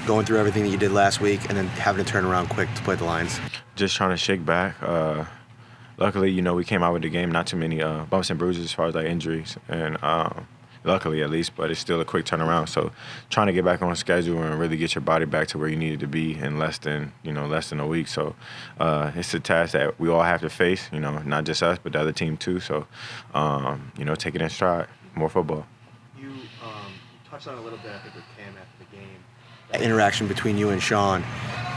going through everything that you did last week and then having to turn around quick to play the Lions? Just trying to shake back. Luckily, we came out with the game, not too many bumps and bruises as far as like injuries, and luckily at least, but it's still a quick turnaround. So trying to get back on schedule and really get your body back to where you needed to be in less than a week. So it's a task that we all have to face, not just us, but the other team too. So, take it in stride, more football. You touched on it a little bit, I think, with Cam after the game. That interaction between you and Sean, I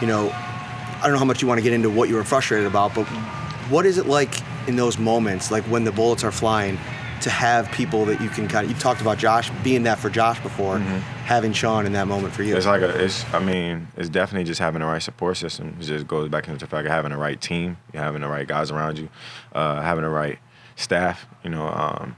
don't know how much you want to get into what you were frustrated about, but what is it like in those moments, like when the bullets are flying, to have people that you can you've talked about Josh, being that for Josh before, having Sean in that moment for you? It's it's definitely just having the right support system. It just goes back into the fact of having the right team, having the right guys around you, having the right staff.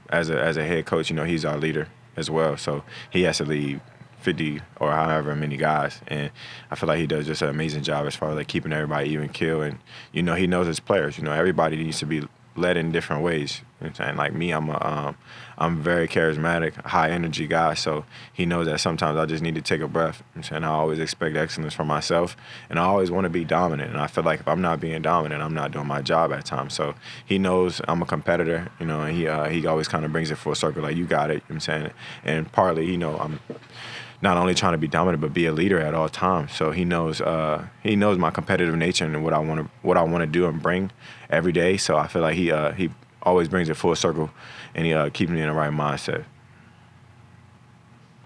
As a head coach, he's our leader as well, so he has to lead 50 or however many guys, and I feel like he does just an amazing job as far as like keeping everybody even keel, and he knows his players. Everybody needs to be led in different ways. Like me, I'm very charismatic, high energy guy, so he knows that sometimes I just need to take a breath. I always expect excellence from myself, and I always want to be dominant, and I feel like if I'm not being dominant, I'm not doing my job at times. So he knows I'm a competitor, and he always kind of brings it full circle, like, you got it, and partly, I'm not only trying to be dominant but be a leader at all times. So he knows my competitive nature and what I want to do and bring every day. So I feel like he always brings it full circle, and he keeps me in the right mindset.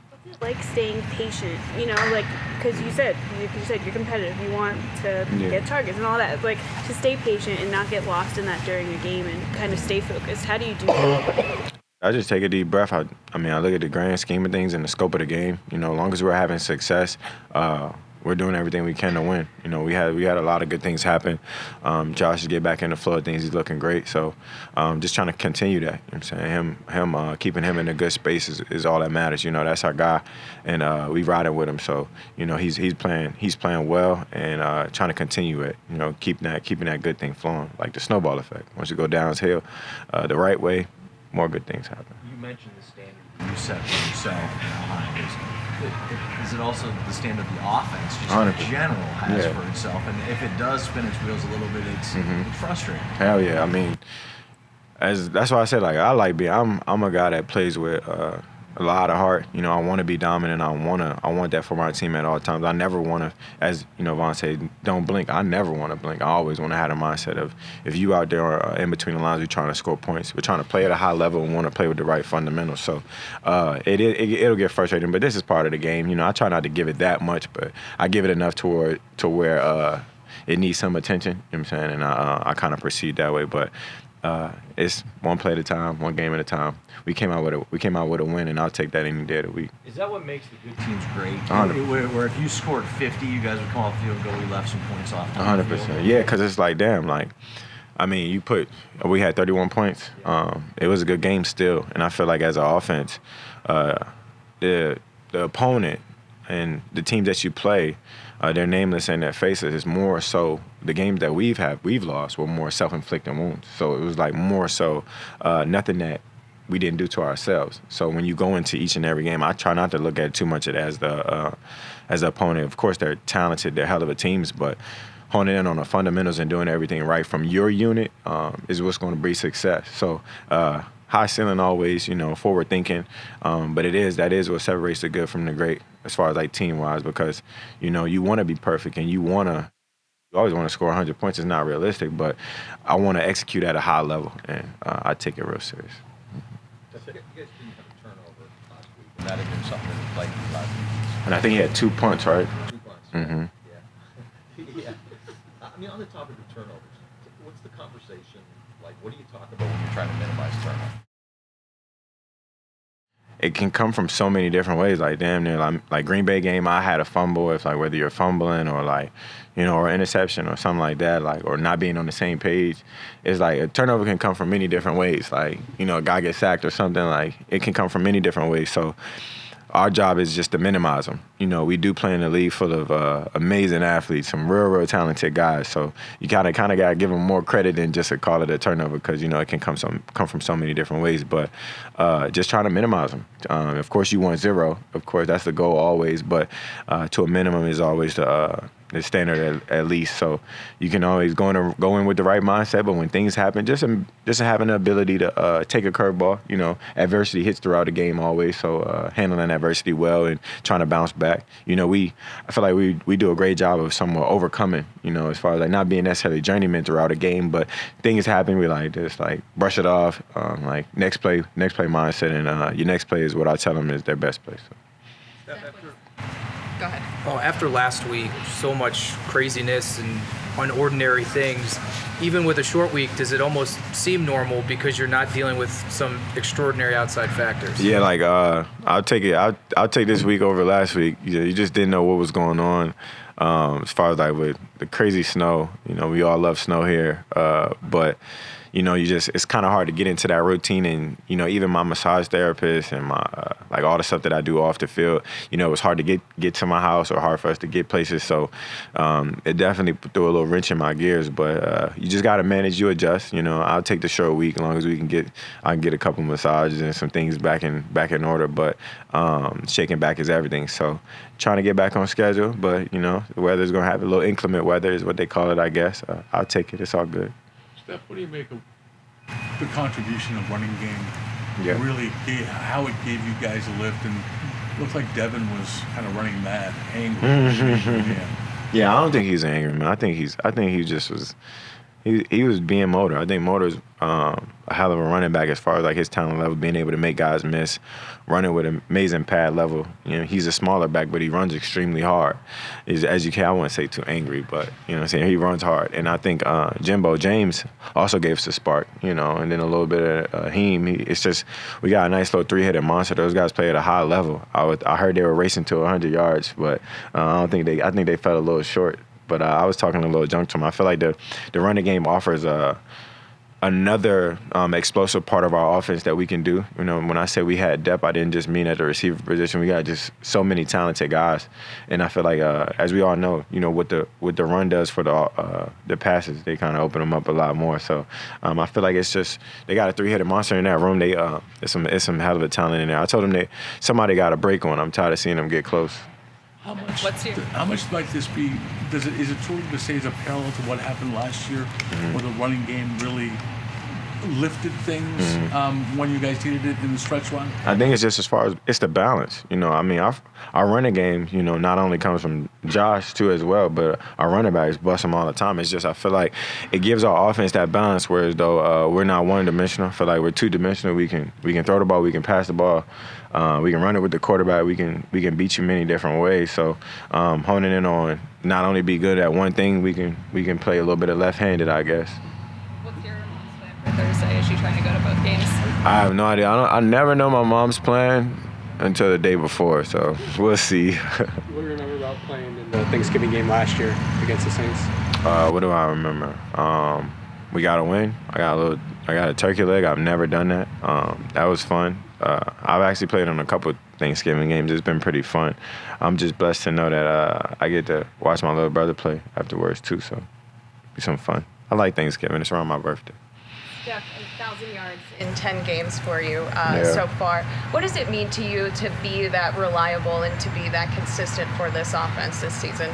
What's it like staying patient? Because you said you're competitive. You want to get targets and all that. It's like to stay patient and not get lost in that during a game and kind of stay focused. How do you do that? I just take a deep breath. I look at the grand scheme of things and the scope of the game. As long as we're having success, we're doing everything we can to win. We had a lot of good things happen. Josh is getting back in the flow of things. He's looking great. So just trying to continue that. Him keeping him in a good space is all that matters. That's our guy, and we riding with him. So he's playing well, and trying to continue it. Keeping that good thing flowing, like the snowball effect. Once you go downhill the right way, more good things happen. You mentioned the standard you set for yourself Is it also the standard the offense just 100%. in general has for itself? And if it does spin its wheels a little bit, it's frustrating. Hell yeah. That's why I said, I'm a guy that plays with a lot of heart. I want to be dominant. I want that for my team at all times. I never want to, as Vaughn said, don't blink. I never want to blink. I always want to have a mindset of, if you out there in between the lines, we're trying to score points. We're trying to play at a high level and want to play with the right fundamentals. So it'll get frustrating, but this is part of the game. I try not to give it that much, but I give it enough to where it needs some attention. And I kind of proceed that way, but. It's one play at a time, one game at a time. We came out with a win, and I'll take that any day of the week. Is that what makes the good teams great? 100%. Where if you scored 50, you guys would come off the field and go, we left some points off. 100%. Yeah, because it's like, damn, we had 31 points. It was a good game still, and I feel like as an offense, the opponent and the teams that you play, they're nameless and their faces. Is more so the games that we've lost were more self-inflicted wounds. So it was like more so nothing that we didn't do to ourselves. So when you go into each and every game, I try not to look at too much of it as the opponent. Of course, they're talented, they're hell of a teams, but honing in on the fundamentals and doing everything right from your unit is what's going to breed success. So high ceiling always, forward thinking, but that is what separates the good from the great as far as like team wise, because you want to be perfect and you always want to score 100 points. It's not realistic, but I want to execute at a high level, and I take it real serious. You guys didn't have a turnover last week, and that had been something that played last week. And I think he had 2 punts, right? 2 punts. Mm-hmm. Yeah. Yeah. On the topic of turnovers, what's the conversation like? What do you talk about when you're trying to minimize turnovers? It can come from so many different ways. Like damn near, like Green Bay game, I had a fumble. If whether you're fumbling or or interception or something like that, or not being on the same page, it's like a turnover can come from many different ways. A guy gets sacked or something. It can come from many different ways. So our job is just to minimize them. You know, we do play in a league full of amazing athletes, some real talented guys. So you kind of got to give them more credit than just to call it a turnover, because, you know, it can come from so many different ways. But just trying to minimize them. Of course, you want 0. Of course, that's the goal always. But to a minimum is always the standard at least. So you can always go in with the right mindset. But when things happen, just having the ability to take a curveball. You know, adversity hits throughout the game always. So handling adversity well and trying to bounce back. You know, I feel like we do a great job of somewhat overcoming, you know, as far as like not being necessarily journeyman throughout a game, but things happen, we like just like brush it off, like next play mindset, and your next play is what I tell them is their best play. So. Go ahead. Oh, after last week, so much craziness and unordinary things, even with a short week, does it almost seem normal because you're not dealing with some extraordinary outside factors? Yeah, like I'll take it. I'll take this week over last week. You just didn't know what was going on. As far as like with the crazy snow, you know, we all love snow here, but you know, it's kind of hard to get into that routine. And, you know, even my massage therapist and my, like all the stuff that I do off the field, you know, it was hard to get to my house or hard for us to get places. So it definitely threw a little wrench in my gears, but you just got to manage, you adjust. You know, I'll take the short week as long as I can get a couple massages and some things back in order, but shaking back is everything. So trying to get back on schedule, but, you know, the weather's going to have a little inclement weather is what they call it, I guess. I'll take it. It's all good. Steph, what do you make of the contribution of running game? Yeah. Really, how it gave you guys a lift, and it looked like Devin was kind of running mad, angry. Yeah, I don't think he's angry, man. I think he just was. He was being Motor. I think Motor's a hell of a running back as far as like his talent level, being able to make guys miss, running with an amazing pad level. You know, he's a smaller back, but he runs extremely hard. As you can, I wouldn't say too angry, but you know what I'm saying, he runs hard. And I think Jimbo James also gave us a spark, you know, and then a little bit of Heem. It's just we got a nice little 3-headed monster. Those guys play at a high level. I heard they were racing to 100 yards, but I think they fell a little short. But I was talking a little junk to him. I feel like the running game offers another explosive part of our offense that we can do. You know, when I say we had depth, I didn't just mean at the receiver position. We got just so many talented guys, and I feel like as we all know, you know, what the run does for the passes, they kind of open them up a lot more. So I feel like it's just they got a 3-headed monster in that room. It's some hell of a talent in there. I told them that somebody got a break on. I'm tired of seeing them get close. How much might this be? Is it true to say it's a parallel to what happened last year, where the running game really lifted things when you guys needed it in the stretch run? I think it's just as far as it's the balance. You know, I mean, our running game, you know, not only comes from Josh too as well, but our running backs bust them all the time. It's just I feel like it gives our offense that balance. Whereas though we're not one-dimensional. I feel like we're two-dimensional. We can throw the ball, we can pass the ball. We can run it with the quarterback. We can beat you many different ways. So honing in on not only be good at one thing, we can play a little bit of left-handed, I guess. What's your mom's plan for Thursday? Is she trying to go to both games? I have no idea. I never know my mom's plan until the day before. So we'll see. What do you remember about playing in the Thanksgiving game last year against the Saints? What do I remember? We got a win. I got a turkey leg. I've never done that. That was fun. I've actually played on a couple Thanksgiving games. It's been pretty fun. I'm just blessed to know that I get to watch my little brother play afterwards too. So it'll be some fun. I like Thanksgiving. It's around my birthday. Jeff, 1,000 yards in 10 games for you Yeah. so far. What does it mean to you to be that reliable and to be that consistent for this offense this season?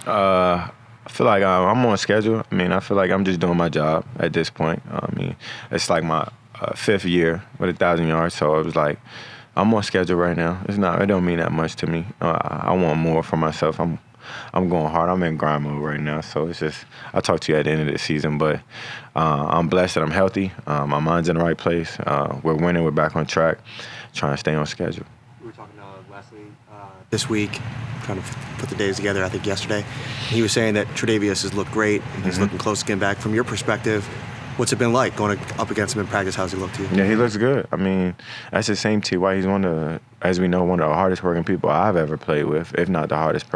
I feel like I'm on schedule. I mean, I feel like I'm just doing my job at this point. I mean, it's like my 5th year with 1,000 yards, so it was like I'm on schedule right now. It don't mean that much to me. I want more for myself. I'm going hard. I'm in grind mode right now, so it's just I'll talk to you at the end of the season. But I'm blessed that I'm healthy. My mind's in the right place. We're winning. We're back on track. Trying to stay on schedule. We were talking to Wesley this week, trying to put the days together, I think yesterday. He was saying that TreDavious has looked great, and he's looking close to getting back. From your perspective, what's it been like going up against him in practice? How's he look to you? Yeah, he looks good. I mean, that's the same T.Y. He's one of as we know, one of the hardest working people I've ever played with, if not the hardest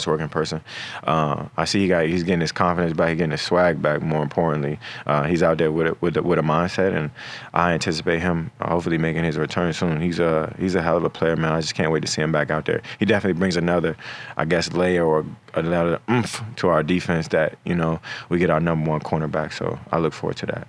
working person. I see he's getting his confidence back, he's getting his swag back. More importantly, he's out there with a mindset, and I anticipate him hopefully making his return soon. He's a hell of a player, man. I just can't wait to see him back out there. He definitely brings another, I guess, layer or another oomph to our defense that we get our number one cornerback. So I look forward to that.